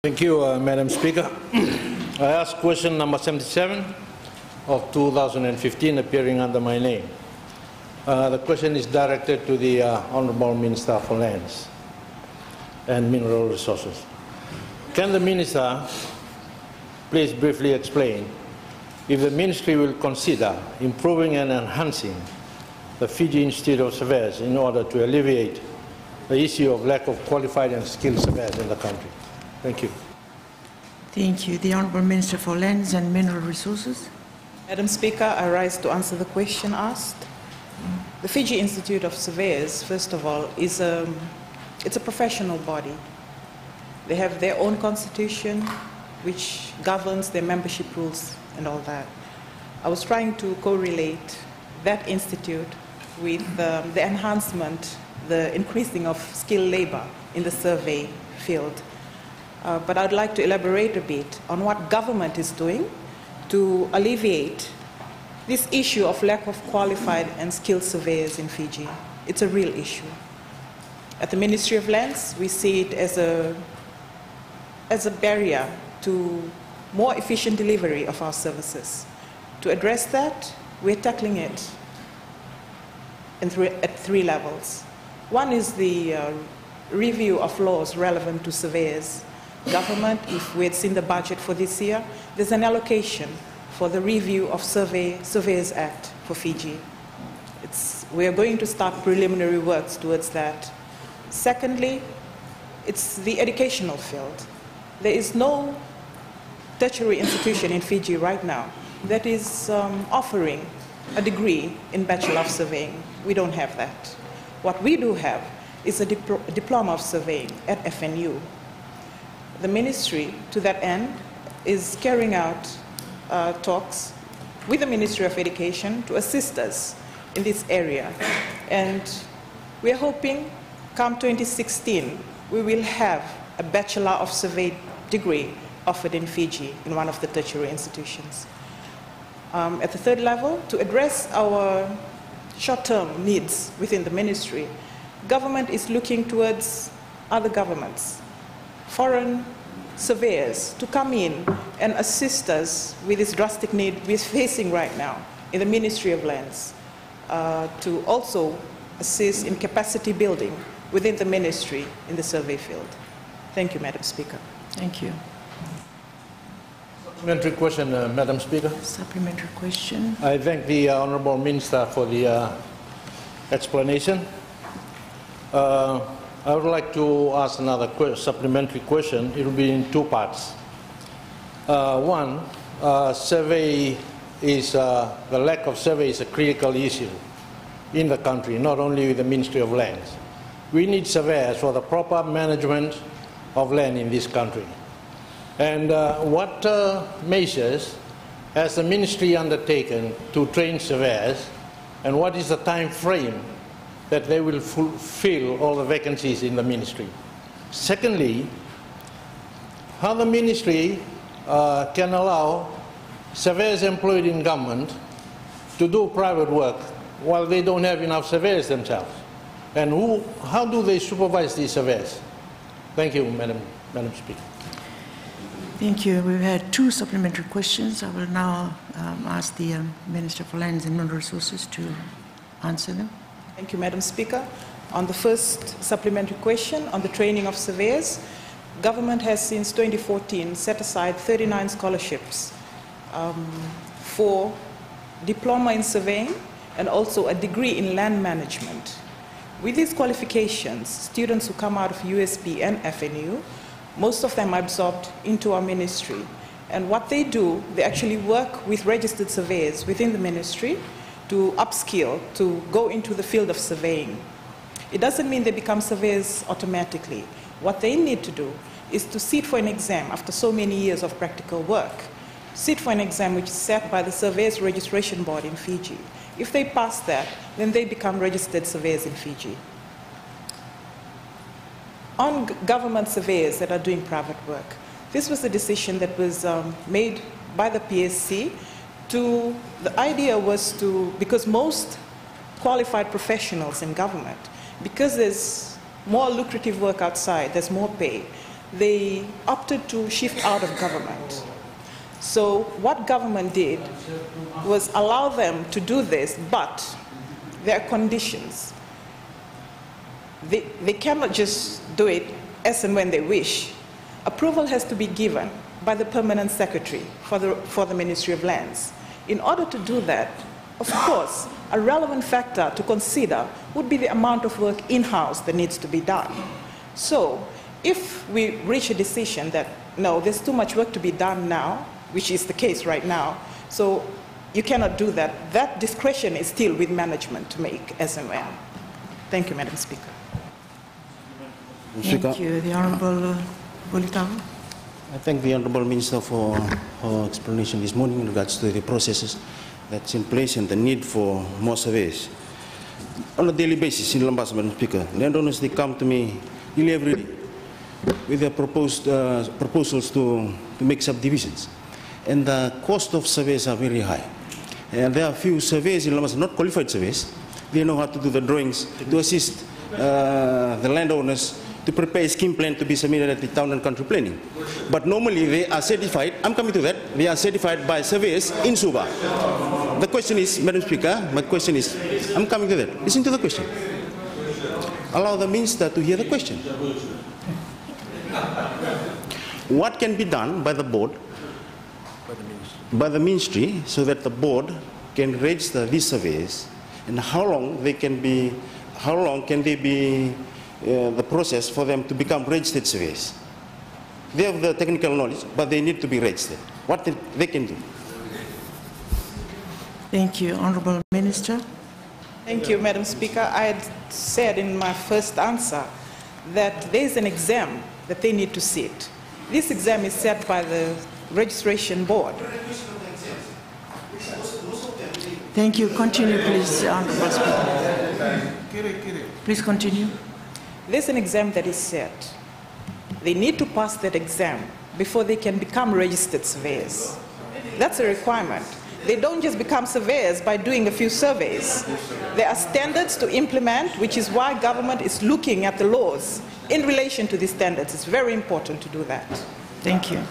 Thank you, Madam Speaker. I ask question number 77 of 2015 appearing under my name. The question is directed to the Honourable Minister for Lands and Mineral Resources. Can the Minister please briefly explain if the Ministry will consider improving and enhancing the Fiji Institute of Surveyors in order to alleviate the issue of lack of qualified and skilled surveyors in the country? Thank you. Thank you. The Honourable Minister for Lands and Mineral Resources. Madam Speaker, I rise to answer the question asked. The Fiji Institute of Surveyors, first of all, it's a professional body. They have their own constitution, which governs their membership rules and all that. I was trying to correlate that institute with the enhancement, the increasing of skilled labor in the survey field. But I'd like to elaborate a bit on what government is doing to alleviate this issue of lack of qualified and skilled surveyors in Fiji. It's a real issue. At the Ministry of Lands, we see it as a barrier to more efficient delivery of our services. To address that, we're tackling it at three levels. One is the review of laws relevant to surveyors. Government, if we had seen the budget for this year, there's an allocation for the review of Surveyors Act for Fiji. We are going to start preliminary works towards that. Secondly, it's the educational field. There is no tertiary institution in Fiji right now that is offering a degree in Bachelor of Surveying. We don't have that. What we do have is a diploma of surveying at FNU. The Ministry, to that end, is carrying out talks with the Ministry of Education to assist us in this area. And we are hoping, come 2016, we will have a Bachelor of Survey degree offered in Fiji in one of the tertiary institutions. At the third level, to address our short-term needs within the Ministry, government is looking towards other governments, foreign surveyors, to come in and assist us with this drastic need we're facing right now in the Ministry of Lands, to also assist in capacity building within the Ministry in the survey field. Thank you, Madam Speaker. Thank you. Supplementary question, Madam Speaker. Supplementary question. I thank the Honourable Minister for the explanation. I would like to ask another supplementary question. It will be in two parts. One, survey is, the lack of survey is a critical issue in the country, not only with the Ministry of Lands. We need surveyors for the proper management of land in this country. And what measures has the Ministry undertaken to train surveyors, and what is the time frame that they will fulfill all the vacancies in the Ministry? Secondly, how the Ministry can allow surveyors employed in government to do private work while they don't have enough surveyors themselves? And how do they supervise these surveyors? Thank you, Madam Speaker. Thank you. We've had two supplementary questions. I will now ask the Minister for Lands and Mineral Resources to answer them. Thank you, Madam Speaker. On the first supplementary question on the training of surveyors, government has since 2014 set aside 39 scholarships for diploma in surveying and also a degree in land management. With these qualifications, students who come out of USP and FNU, most of them are absorbed into our ministry. And what they do, they actually work with registered surveyors within the ministry to upskill, to go into the field of surveying. It doesn't mean they become surveyors automatically. What they need to do is to sit for an exam after so many years of practical work. Sit for an exam which is set by the Surveyors Registration Board in Fiji. If they pass that, then they become registered surveyors in Fiji. On government surveyors that are doing private work, this was a decision that was made by the PSC. The idea was to, because most qualified professionals in government, because there's more lucrative work outside, there's more pay, they opted to shift out of government. So what government did was allow them to do this, but there are conditions. They cannot just do it as and when they wish. Approval has to be given by the permanent secretary for the Ministry of Lands. In order to do that, of course, a relevant factor to consider would be the amount of work in-house that needs to be done. So if we reach a decision that, no, there's too much work to be done now, which is the case right now, so you cannot do that, that discretion is still with management to make as and when. Thank you, Madam Speaker. Thank you. The Honourable Vuniwaqa. I thank the Honourable Minister for her explanation this morning in regards to the processes that's in place and the need for more surveys. On a daily basis in Lambas, Madam Speaker, landowners, they come to me nearly every day with their proposals to make subdivisions. And the cost of surveys are very high. And there are few surveys in Lambas, not qualified surveys. They know how to do the drawings to assist the landowners to prepare a scheme plan to be submitted at the town and country planning. But normally they are certified, I'm coming to that, they are certified by surveyors in Suba. The question is, Madam Speaker, my question is, I'm coming to that. Listen to the question. Allow the Minister to hear the question. What can be done by the board, by the Ministry, so that the board can register these surveys, and how long can they be the process for them to become registered surveys? They have the technical knowledge, but they need to be registered. What they can do? Thank you. Honourable Minister. Thank you, Madam Speaker. I had said in my first answer that there is an exam that they need to sit. This exam is set by the registration board. Thank you. Continue, please, Honourable Speaker. Please continue. There's an exam that is set. They need to pass that exam before they can become registered surveyors. That's a requirement. They don't just become surveyors by doing a few surveys. There are standards to implement, which is why government is looking at the laws in relation to these standards. It's very important to do that. Thank you.